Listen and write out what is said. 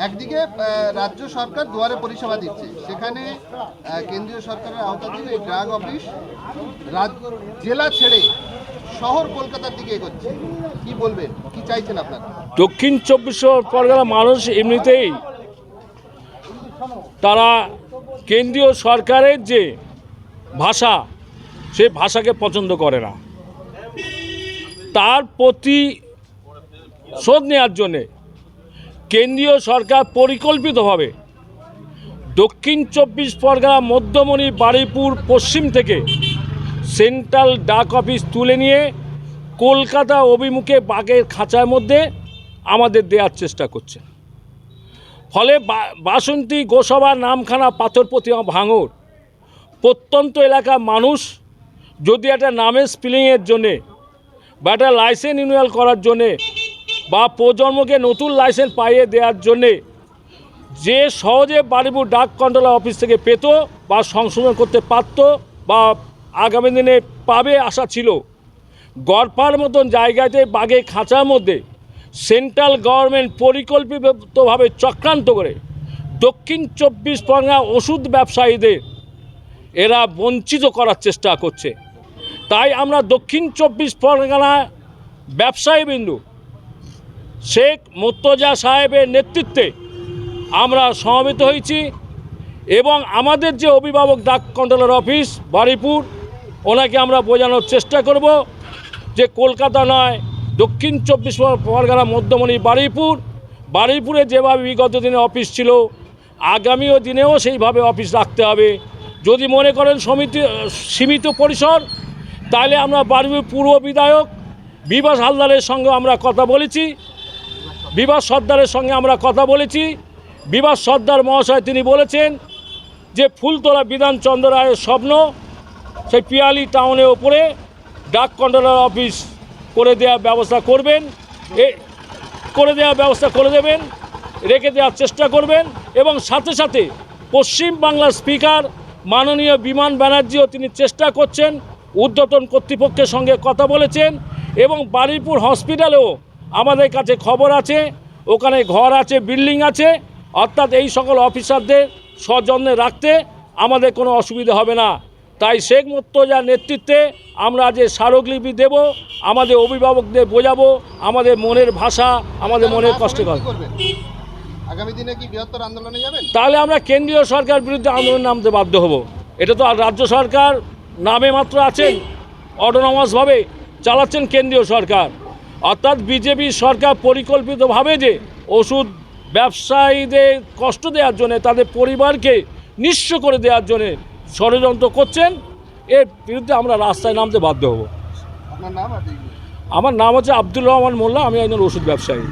একদিকে রাজ্য সরকার দুয়ারে পরিষেবা দিচ্ছে, সেখানে কেন্দ্রীয় সরকারের আওতাধীন এই ড্রাগ অফিস জেলা ছেড়ে শহর কলকাতার দিকে এগোচ্ছে। কি বলবেন, কি চাইছেন আপনারা? দক্ষিণ 24 পরগনা মানুষ এমনিতেই তারা কেন্দ্রীয় সরকারের যে ভাষা, সে ভাষাকে পছন্দ করে না। তার প্রতিশোধ নেওয়ার জন্যে কেন্দ্রীয় সরকার পরিকল্পিতভাবে দক্ষিণ 24 পরগনা মধ্যমণি বারুইপুর পশ্চিম থেকে সেন্ট্রাল ডাক অফিস তুলে নিয়ে কলকাতা অভিমুখে বাঘের খাঁচার মধ্যে আমাদের দেওয়ার চেষ্টা করছে। ফলে বাসন্তী, গোসবা, নামখানা, পাথরপ্রতিমা, ভাঙড় প্রত্যন্ত এলাকার মানুষ যদি একটা নামের স্পেলিংয়ের জন্যে বা একটা লাইসেন্স রিনিউয়াল করার জন্যে বা প্রজন্মকে নতুন লাইসেন্স পাইয়ে দেওয়ার জন্যে যে সহজে বারুইপুর ডাক কন্ট্রোলার অফিস থেকে পেত বা সংশোধন করতে পারত বা আগামী দিনে পাবে আশা ছিল, গড়পার মতন জায়গাতে বাঘের খাঁচার মধ্যে সেন্ট্রাল গভর্নমেন্ট পরিকল্পিতভাবে চক্রান্ত করে দক্ষিণ 24 পরগনা ওষুধ ব্যবসায়ীদের এরা বঞ্চিত করার চেষ্টা করছে। তাই আমরা দক্ষিণ 24 পরগনা ব্যবসায়ীবৃন্দ শেখ মুর্তজা সাহেবের নেতৃত্বে আমরা সমবেত হয়েছি এবং আমাদের যে অভিভাবক ডাক কন্ট্রোলার অফিস বারুইপুর, ওনাকে আমরা বোঝানোর চেষ্টা করব যে কলকাতা নয়, দক্ষিণ 24 পরগনা মধ্যমণি বারুইপুরে যেভাবে বিগত দিনে অফিস ছিল, আগামীও দিনেও সেইভাবে অফিস রাখতে হবে। যদি মনে করেন সীমিত পরিসর, তাহলে আমরা বারুইপুর পূর্ব বিধায়ক বিভাস হালদারের সঙ্গে আমরা কথা বলেছি, বিভাস সর্দারের সঙ্গে আমরা কথা বলেছি। বিভাস সর্দার মহাশয় তিনি বলেছেন যে ফুলতলা বিধানচন্দ্র রায়ের স্বপ্ন সেই পিয়ালি টাউনের ওপরে ডাক কন্ট্রোলার অফিস করে দেওয়ার ব্যবস্থা করবেন, করে দেবেন, রেখে দেওয়ার চেষ্টা করবেন। এবং সাথে সাথে পশ্চিমবাংলার স্পিকার মাননীয় বিমান ব্যানার্জিও তিনি চেষ্টা করছেন, ঊর্ধ্বতন কর্তৃপক্ষের সঙ্গে কথা বলেছেন এবং বারুইপুর হসপিটালেও আমাদের কাছে খবর আছে, ওখানে ঘর আছে, বিল্ডিং আছে, অর্থাৎ এই সকল অফিসারদের সযত্নে রাখতে আমাদের কোনো অসুবিধা হবে না। তাই শেখ মুর্তজার নেতৃত্বে আমরা যে স্মারকলিপি দেব, আমাদের অভিভাবকদের বোঝাবো আমাদের মনের ভাষা, আমাদের মনের কষ্ট করবেন। আগামী দিনে কি বৃহত্তর আন্দোলনে যাবেন? তাহলে আমরা কেন্দ্রীয় সরকার বিরুদ্ধে আন্দোলন নামতে বাধ্য হব। এটা তো আর রাজ্য সরকার নামে মাত্র আছেন, অটোনমাসভাবে চালাচ্ছেন কেন্দ্রীয় সরকার, অর্থাৎ বিজেপি সরকার পরিকল্পিতভাবে যে ওষুধ ব্যবসায়ীদের কষ্ট দেওয়ার জন্য, তাদের পরিবারকে নিঃস্ব করে দেওয়ার জন্যে ষড়যন্ত্র করছেন, এর বিরুদ্ধে আমরা রাস্তায় নামতে বাধ্য হব। আপনার নাম? আমার নাম হচ্ছে আব্দুর রহমান মোল্লা, আমি একজন ওষুধ ব্যবসায়ী।